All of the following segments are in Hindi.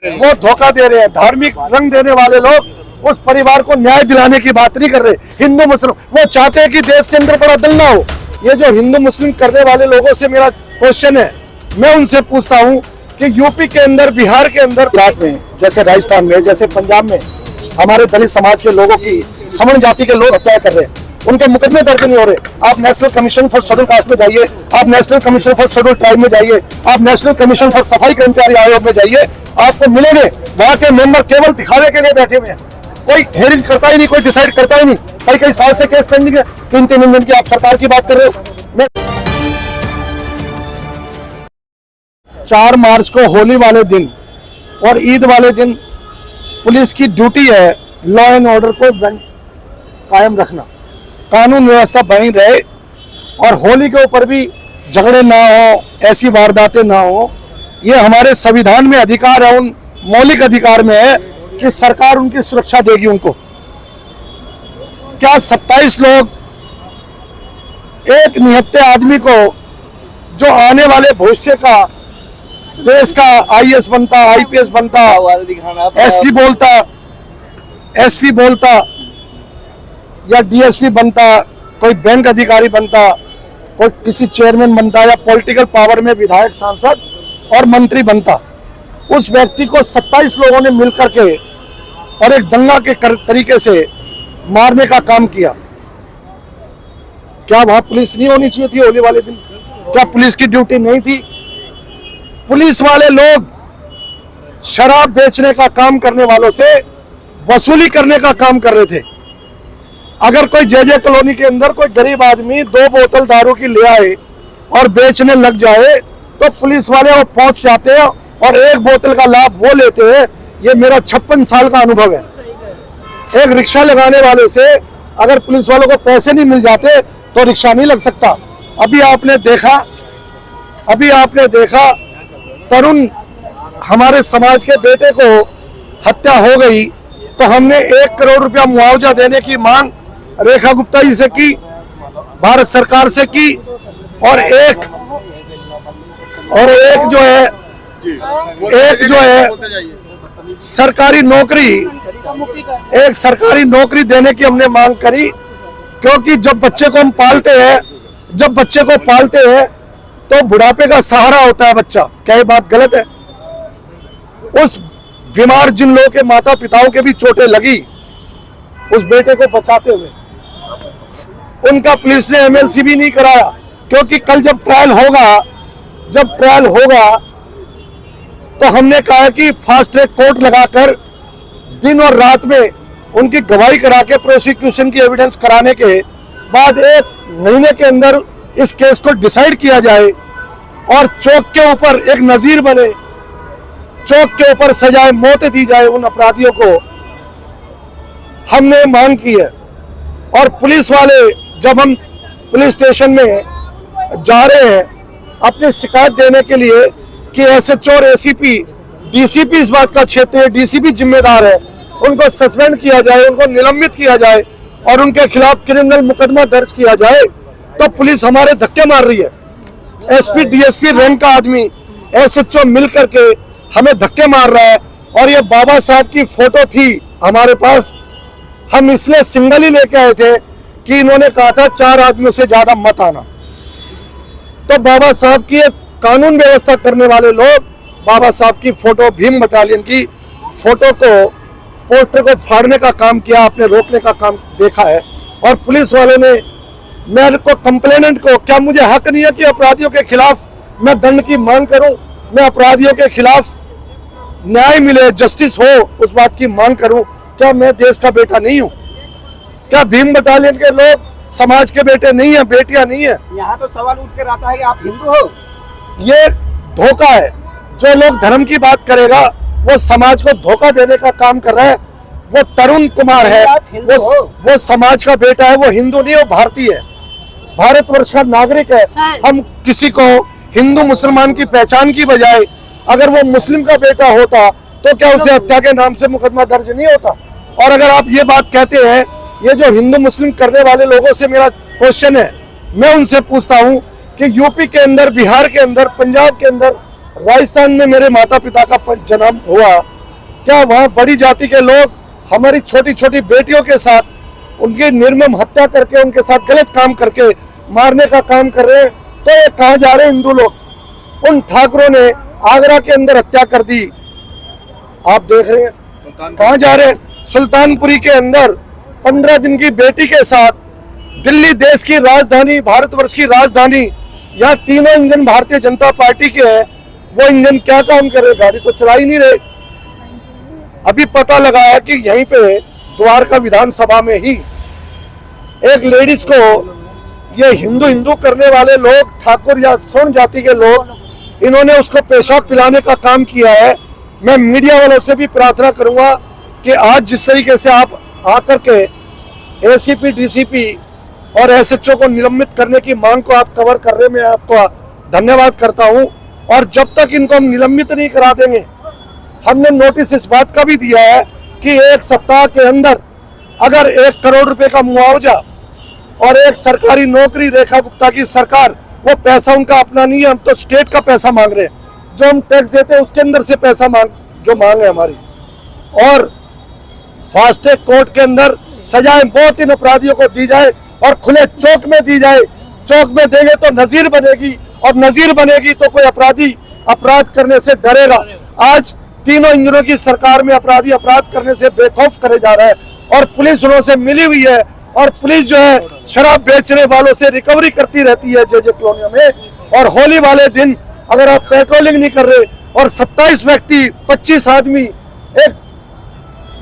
वो धोखा दे रहे हैं। धार्मिक रंग देने वाले लोग उस परिवार को न्याय दिलाने की बात नहीं कर रहे। हिंदू मुस्लिम वो चाहते हैं कि देश के अंदर बड़ा दंगा हो। ये जो हिंदू मुस्लिम करने वाले लोगों से मेरा क्वेश्चन है, मैं उनसे पूछता हूँ कि यूपी के अंदर, बिहार के अंदर, गुजरात में, जैसे राजस्थान में, जैसे पंजाब में हमारे दलित समाज के लोगों की, समण जाति के लोग हत्या कर रहे हैं, उनके मुकदमे दर्ज नहीं हो रहे। आप national commission for schedule caste में जाइए, आप national commission for schedule tribe में जाइए, आप नेशनल कमीशन फॉर सफाई कर्मचारी आयोग में जाइए, आपको मिलेंगे वहां के मेंबर केवल दिखावे के लिए बैठे हुए हैं। कोई हेयरिंग करता ही नहीं, कोई डिसाइड करता ही नहीं। कई साल से केस पेंडिंग है, 3-3 दिन की आप सरकार की बात कर रहे हो। मैं 4 मार्च को होली वाले दिन और ईद वाले दिन पुलिस की ड्यूटी है लॉ एंड ऑर्डर को कायम रखना, कानून व्यवस्था बनी रहे और होली के ऊपर भी झगड़े ना हो, ऐसी वारदातें ना हो। ये हमारे संविधान में अधिकार है, उन मौलिक अधिकार में है कि सरकार उनकी सुरक्षा देगी उनको। क्या 27 लोग एक निहत्थे आदमी को, जो आने वाले भविष्य का देश का आईएएस बनता, आईपीएस बनता, एसपी बोलता या डीएसपी बनता, कोई बैंक अधिकारी बनता, कोई किसी चेयरमैन बनता या पॉलिटिकल पावर में विधायक, सांसद और मंत्री बनता, उस व्यक्ति को 27 लोगों ने मिलकर के और एक दंगा के तरीके से मारने का काम किया। क्या वहां पुलिस नहीं होनी चाहिए थी होली वाले दिन? क्या पुलिस की ड्यूटी नहीं थी? पुलिस वाले लोग शराब बेचने का काम करने वालों से वसूली करने का काम कर रहे थे। अगर कोई जे कॉलोनी के अंदर कोई गरीब आदमी 2 बोतल दारू की ले आए और बेचने लग जाए तो पुलिस वाले वो पहुंच जाते हैं और 1 बोतल का लाभ वो लेते हैं। ये मेरा 56 साल का अनुभव है। एक रिक्शा लगाने वाले से अगर पुलिस वालों को पैसे नहीं मिल जाते तो रिक्शा नहीं लग सकता। अभी आपने देखा तरुण हमारे समाज के बेटे को हत्या हो गई तो हमने 1 करोड़ रुपया मुआवजा देने की मांग रेखा गुप्ता जी से की, भारत सरकार से की, और एक जो है सरकारी नौकरी देने की हमने मांग करी। क्योंकि जब बच्चे को पालते हैं तो बुढ़ापे का सहारा होता है बच्चा। क्या ये बात गलत है? उस बीमार जिन लोगों के माता पिताओं के भी चोटें लगी, उस बेटे को बचाते हुए उनका पुलिस ने एमएलसी भी नहीं कराया। क्योंकि कल जब ट्रायल होगा तो हमने कहा कि फास्ट ट्रैक कोर्ट लगाकर दिन और रात में उनकी गवाही करा के प्रोसिक्यूशन की एविडेंस कराने के बाद 1 महीने के अंदर इस केस को डिसाइड किया जाए और चौक के ऊपर एक नजीर बने, चौक के ऊपर सजाए मौत दी जाए उन अपराधियों को। हमने मांग की है। और पुलिस वाले जब हम पुलिस स्टेशन में जा रहे हैं अपनी शिकायत देने के लिए कि एसएचओ और एसीपी, डीसीपी इस बात का क्षेत्रीय डीसीपी जिम्मेदार है, उनको सस्पेंड किया जाए, उनको निलंबित किया जाए और उनके खिलाफ क्रिमिनल मुकदमा दर्ज किया जाए, तो पुलिस हमारे धक्के मार रही है। एसपी डीएसपी रैंक का आदमी एसएचओ मिल करके हमें धक्के मार रहा है। और ये बाबा साहब की फोटो थी हमारे पास, हम इसलिए सिंगल ही लेके आए थे कि इन्होंने कहा था 4 आदमियों से ज्यादा मत आना। तो बाबा साहब की एक कानून व्यवस्था करने वाले लोग बाबा साहब की फोटो, भीम बटालियन की फोटो को, पोस्टर को फाड़ने का काम किया, आपने रोकने का काम देखा है। और पुलिस वालों ने मेरे को, कंप्लेनेंट को, क्या मुझे हक नहीं है कि अपराधियों के खिलाफ मैं दंड की मांग करूं? मैं अपराधियों के खिलाफ न्याय मिले, जस्टिस हो, उस बात की मांग करूं? क्या मैं देश का बेटा नहीं हूं? क्या भीम बटालियन के लोग समाज के बेटे नहीं है, बेटियां नहीं है? यहाँ तो सवाल उठ कर आता है कि आप हिंदू हो। ये धोखा है। जो लोग धर्म की बात करेगा वो समाज को धोखा देने का काम कर रहा है। वो तरुण कुमार है, वो समाज का बेटा है, वो हिंदू नहीं है, वो भारतीय है, भारतवर्ष का नागरिक है। हम किसी को हिंदू मुसलमान की पहचान की बजाय अगर वो मुस्लिम का बेटा होता तो क्या उसे हत्या के नाम से मुकदमा दर्ज नहीं होता? और अगर आप ये बात कहते हैं, ये जो हिंदू मुस्लिम करने वाले लोगों से मेरा क्वेश्चन है, मैं उनसे पूछता हूं कि यूपी के अंदर, बिहार के अंदर, पंजाब के अंदर राजस्थान में मेरे माता पिता का जन्म हुआ, क्या वहाँ बड़ी जाति के लोग हमारी छोटी छोटी बेटियों के साथ उनकी निर्मम हत्या करके उनके साथ गलत काम करके मारने का काम कर रहे हैं? तो ये कहाँ जा रहे हैं हिंदू लोग? उन ठाकुरों ने आगरा के अंदर हत्या कर दी, आप देख रहे हैं कहाँ जा रहे हैं? सुल्तानपुरी के अंदर 15 दिन की बेटी के साथ दिल्ली देश की राजधानी, भारतवर्ष की राजधानी, यहाँ तीनों इंजन भारतीय जनता पार्टी के हैं, वो इंजन क्या काम कर रहे? गाड़ी तो चला ही नहीं रहे। अभी पता लगा है कि यहीं पे द्वारका विधानसभा में ही एक लेडीज को ये हिंदू हिंदू करने वाले लोग, ठाकुर या स्वर्ण जाति के लोग, इन्होंने उसको पेशाब पिलाने का काम किया है। मैं मीडिया वालों से भी प्रार्थना करूंगा कि आज जिस तरीके से आप आकर के एसीपी, डीसीपी और एसएचओ को निलंबित करने की मांग को आप कवर कर रहे, मैं आपको धन्यवाद करता हूं। और जब तक इनको हम निलंबित नहीं करा देंगे, हमने नोटिस इस बात का भी दिया है कि 1 सप्ताह के अंदर अगर 1 करोड़ रुपए का मुआवजा और एक सरकारी नौकरी, रेखा गुप्ता की सरकार, वो पैसा उनका अपना नहीं है, हम तो स्टेट का पैसा मांग रहे हैं, जो हम टैक्स देते हैं उसके अंदर से पैसा मांग है हमारी। और फास्ट ट्रैक कोर्ट के अंदर सजाएं बहुत इन अपराधियों को दी जाए और खुले चौक में दी जाए। चौक में देंगे तो नजीर बनेगी, और नजीर बनेगी तो कोई अपराधी अपराध करने से डरेगा। आज तीनों इंजनों की सरकार में अपराधी अपराध करने से बेखौफ करे जा रहा है, और पुलिस उनसे मिली हुई है, और पुलिस जो है शराब बेचने वालों से रिकवरी करती रहती है जे कॉलोनियों में। और होली वाले दिन अगर आप पेट्रोलिंग नहीं कर रहे और 27 व्यक्ति, 25 आदमी एक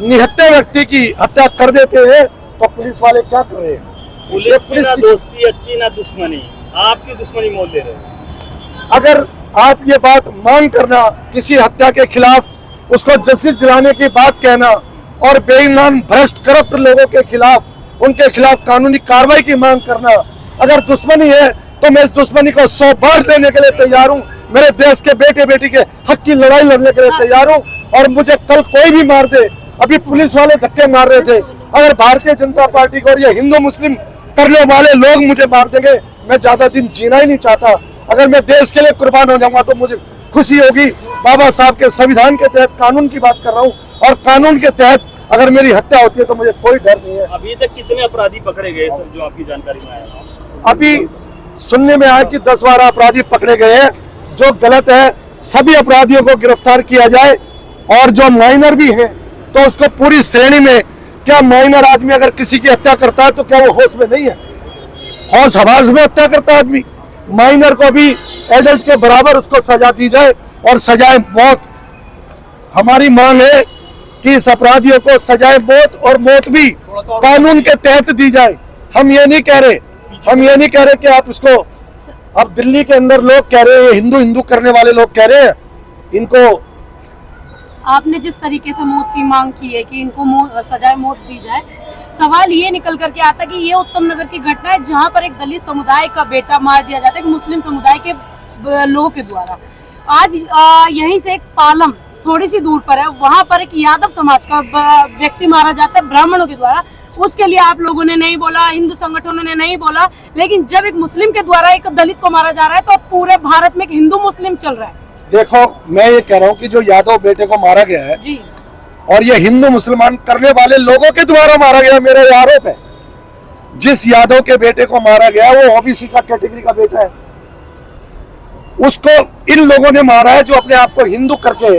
निहत्थे व्यक्ति की हत्या कर देते हैं, तो पुलिस वाले क्या कर रहे हैं? पुलिस की ना दोस्ती अच्छी ना दुश्मनी, आपकी दुश्मनी मोल ले रहे हैं। अगर आप ये बात मांग करना, किसी हत्या के खिलाफ उसको जस्टिस दिलाने की बात कहना, और बेईमान भ्रष्ट करप्ट लोगों के खिलाफ, उनके खिलाफ कानूनी कार्रवाई की मांग करना, अगर दुश्मनी है तो मैं इस दुश्मनी को 100 बार लेने के लिए तैयार हूँ। मेरे देश के बेटे बेटी के हक की लड़ाई लड़ने के लिए तैयार हूँ, और मुझे कल कोई भी मार दे। अभी पुलिस वाले धक्के मार रहे थे, अगर भारतीय जनता पार्टी को और ये हिंदू मुस्लिम करने वाले लोग मुझे मार देंगे, मैं ज्यादा दिन जीना ही नहीं चाहता। अगर मैं देश के लिए कुर्बान हो जाऊंगा तो मुझे खुशी होगी। बाबा साहब के संविधान के तहत कानून की बात कर रहा हूँ, और कानून के तहत अगर मेरी हत्या होती है तो मुझे कोई डर नहीं है। अभी तक कितने अपराधी पकड़े गए सर, जो आपकी जानकारी में आया? अभी सुनने में आया कि 10-12 अपराधी पकड़े गए हैं, जो गलत है। सभी अपराधियों को गिरफ्तार किया जाए, और जो माइनर भी है तो उसको पूरी श्रेणी में। क्या माइनर आदमी अगर किसी की हत्या करता है तो क्या वो होश में नहीं है? होश हवास में हत्या करता है आदमी। माइनर को भी एडल्ट के बराबर उसको सजा दी जाए, और सजाए मौत। हमारी मांग है कि इस अपराधियों को सजाए मौत, और मौत भी कानून के तहत दी जाए। हम ये नहीं कह रहे कि आप इसको, अब दिल्ली के अंदर लोग कह रहे हैं, हिंदू हिंदू करने वाले लोग कह रहे हैं, इनको आपने जिस तरीके से मौत की मांग की है कि इनको सजाए मौत दी जाए, सवाल ये निकल करके आता कि ये उत्तम नगर की घटना है, जहां पर एक दलित समुदाय का बेटा मार दिया जाता है, एक मुस्लिम समुदाय के लोगों के द्वारा। आज यहीं से एक पालम थोड़ी सी दूर पर है, वहां पर एक यादव समाज का व्यक्ति मारा जाता है ब्राह्मणों के द्वारा। उसके लिए आप लोगों ने नहीं बोला, हिंदू संगठनों ने नहीं बोला, लेकिन जब एक मुस्लिम के द्वारा एक दलित को मारा जा रहा है तो पूरे भारत में एक हिंदू मुस्लिम चल रहा है। देखो, मैं ये कह रहा हूँ कि जो यादव बेटे को मारा गया है जी, और ये हिंदू मुसलमान करने वाले लोगों के द्वारा मारा गया, मेरा ये आरोप है। जिस यादव के बेटे को मारा गया वो ओबीसी का कैटेगरी का बेटा है, उसको इन लोगों ने मारा है, जो अपने आप को हिंदू करके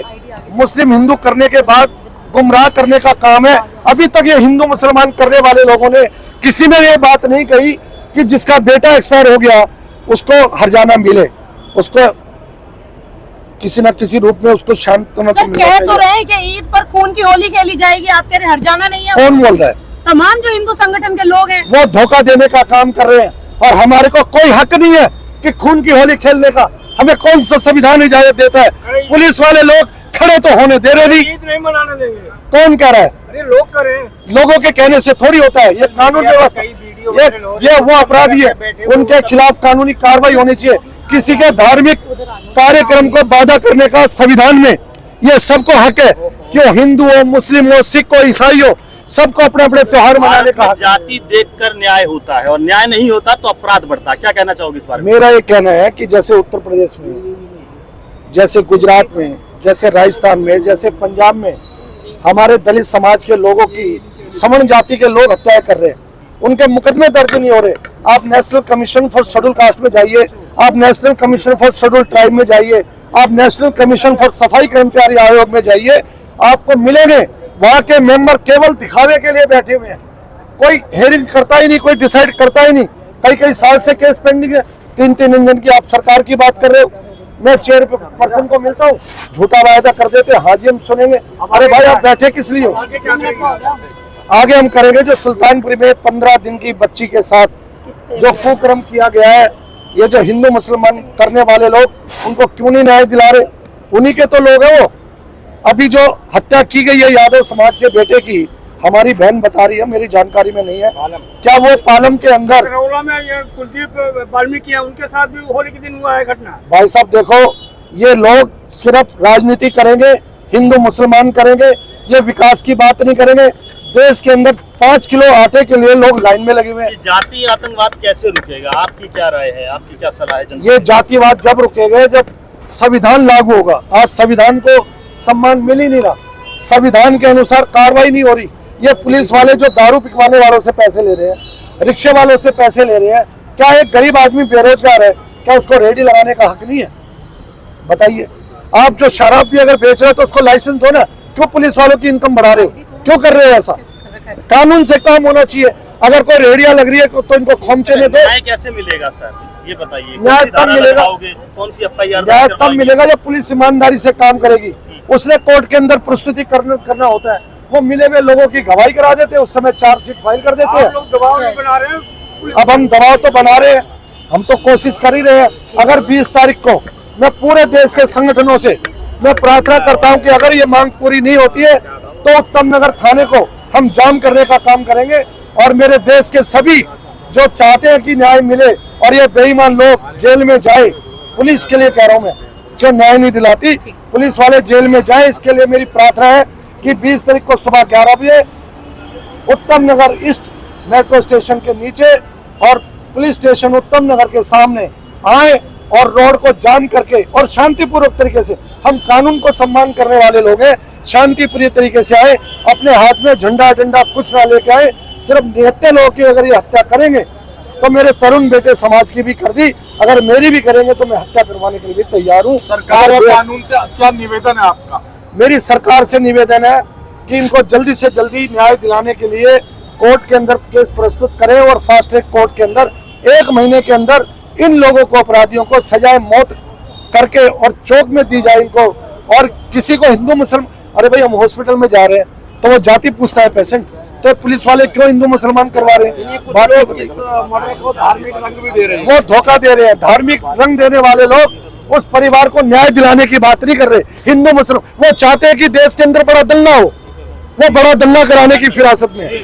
मुस्लिम हिंदू करने के बाद गुमराह करने का काम है। अभी तक ये हिंदू मुसलमान करने वाले लोगों ने किसी ने ये बात नहीं कही कि जिसका बेटा एक्सपायर हो गया उसको हर्जाना मिले, उसको किसी न किसी रूप में उसको शांतना सर कह तो रहे हैं कि ईद पर खून की होली खेली जाएगी, आप कह रहे हर्जाना नहीं है। कौन बोल रहा है? तमाम जो हिंदू संगठन के लोग हैं वो धोखा देने का काम कर रहे हैं, और हमारे को कोई हक नहीं है कि खून की होली खेलने का। हमें कौन सा संविधान इजाजत देता है? पुलिस वाले लोग खड़े तो होने दे रहे नहीं। ईद नहीं मनाने देंगे। कौन कह रहा है? अरे लोग कर रहे हैं, लोगों के कहने से थोड़ी होता है। ये कानून व्यवस्था, ये वो अपराधी है, उनके खिलाफ कानूनी कार्रवाई होनी चाहिए। किसी के धार्मिक कार्यक्रम को बाधा करने का संविधान में ये सबको हक है, कि वो हिंदू हो, मुस्लिम हो, सिख हो, ईसाई हो, सबको अपने अपने त्योहार मनाने का हक। जाति देखकर न्याय होता है, और न्याय नहीं होता तो अपराध बढ़ता है। क्या कहना चाहोगे इस बारे में? मेरा ये कहना है कि जैसे उत्तर प्रदेश में जैसे गुजरात में, जैसे राजस्थान में, जैसे पंजाब में हमारे दलित समाज के लोगों की, सवर्ण जाति के लोग हत्या कर रहे हैं, उनके मुकदमे दर्ज नहीं हो रहे। आप national commission for schedule caste में जाइए, आप national commission for schedule tribe में जाइए, आप नेशनल कमीशन फॉर सफाई कर्मचारी आयोग में जाइए, आपको मिलेंगे वहां के मेंबर केवल दिखावे के लिए बैठे हुए हैं। कोई हेयरिंग करता ही नहीं, कोई डिसाइड करता ही नहीं। कई साल से केस पेंडिंग है। 3-3 इंजन की आप सरकार की बात कर रहे हो। मैं चेयरपर्सन को मिलता हूँ, झूठा वायदा कर देते, हाँ जी हम सुनेंगे। अरे भाई आप बैठे किस लिए हो? आगे क्या करेंगे? आगे हम करेंगे जो सुल्तानपुरी में 15 दिन की बच्ची के साथ जो कुकर्म किया गया है, ये जो हिंदू मुसलमान करने वाले लोग, उनको क्यों नहीं न्याय दिला रहे? उन्हीं के तो लोग हैं वो। अभी जो हत्या की गई है यादव समाज के बेटे की, हमारी बहन बता रही है, मेरी जानकारी में नहीं है, क्या वो पालम के अंदर रौला में ये कुलदीप वाल्मीकि है, उनके साथ भी होली के दिन हुआ है घटना। भाई साहब देखो, ये लोग सिर्फ राजनीति करेंगे, हिंदू मुसलमान करेंगे, ये विकास की बात नहीं करेंगे। देश के अंदर 5 किलो आटे के लिए लोग लाइन में लगे हुए हैं। जातीय आतंकवाद कैसे रुकेगा? आपकी क्या राय है, आपकी क्या सलाह है जनता? ये जातिवाद जब रुकेगा जब संविधान लागू होगा। आज संविधान को सम्मान मिल ही नहीं रहा, संविधान के अनुसार कार्रवाई नहीं हो रही। ये पुलिस वाले जो दारू पिकवाने वालों से पैसे ले रहे हैं, रिक्शे वालों से पैसे ले रहे हैं, क्या एक गरीब आदमी बेरोजगार है, क्या उसको रेडी लगाने का हक नहीं है? बताइए। आप जो शराब भी अगर बेच रहे हो तो उसको लाइसेंस दो ना, क्यों पुलिस वालों की इनकम बढ़ा रहे हो? क्यों कर रहे हो ऐसा? कानून से काम होना चाहिए। अगर कोई रेडिया लग रही है तो इनको खोमचने दो। न्याय कैसे मिलेगा सर, ये बताइए? न्याय तब मिलेगा, कौन सी FIR न्याय तब मिलेगा जब पुलिस ईमानदारी से काम करेगी। उसने कोर्ट के अंदर प्रस्तुति करना होता है, वो मिले हुए लोगों की गवाही करा देते हैं, उस समय चार्जशीट फाइल कर देते हैं। लोग दबाव नहीं बना रहे हैं। अब हम दबाव तो बना रहे हैं, हम तो कोशिश कर ही रहे हैं। अगर 20 तारीख को मैं पूरे देश के संगठनों से मैं प्रार्थना करता हूं कि अगर ये मांग पूरी नहीं होती है तो उत्तम नगर थाने को हम जाम करने का काम करेंगे। और मेरे देश के सभी जो चाहते हैं कि न्याय मिले और ये बेईमान लोग जेल में जाए, पुलिस के लिए कह रहा हूं मैं, जो न्याय नहीं दिलाती, पुलिस वाले जेल में जाए, इसके लिए मेरी प्रार्थना है कि 20 तारीख को सुबह 11 बजे उत्तम नगर ईस्ट मेट्रो स्टेशन के नीचे और पुलिस स्टेशन उत्तम नगर के सामने आए और रोड को जाम करके और शांतिपूर्वक तरीके से, हम कानून को सम्मान करने वाले लोग हैं, शांतिप्रिय तरीके से आए, अपने हाथ में झंडा डंडा कुछ ना लेके आए। सिर्फ निहत्थे लोगों की अगर ये हत्या करेंगे तो मेरे तरुण बेटे समाज की भी कर दी, अगर मेरी भी करेंगे तो मैं हत्या करवाने के लिए भी तैयार हूँ। सरकार और कानून से क्या निवेदन है आपका? मेरी सरकार से निवेदन है कि इनको जल्दी से जल्दी न्याय दिलाने के लिए कोर्ट के अंदर केस प्रस्तुत करें और फास्ट ट्रैक कोर्ट के अंदर 1 महीने के अंदर इन लोगों को, अपराधियों को सजाए मौत करके और चौक में दी जाए इनको। और किसी को हिंदू मुसलमान, अरे भाई हम हॉस्पिटल में जा रहे हैं तो वो जाति पूछता है पेशेंट, तो पुलिस वाले क्यों हिंदू मुसलमान करवा रहे हैं? मर्डर को धार्मिक रंग भी दे रहे हैं। वो धोखा दे रहे हैं। धार्मिक रंग देने वाले लोग उस परिवार को न्याय दिलाने की बात नहीं कर रहे। हिंदू मुसलमान वो चाहते हैं कि देश के अंदर बड़ा दंगा हो, वो बड़ा दंगा कराने की फिरासत में है।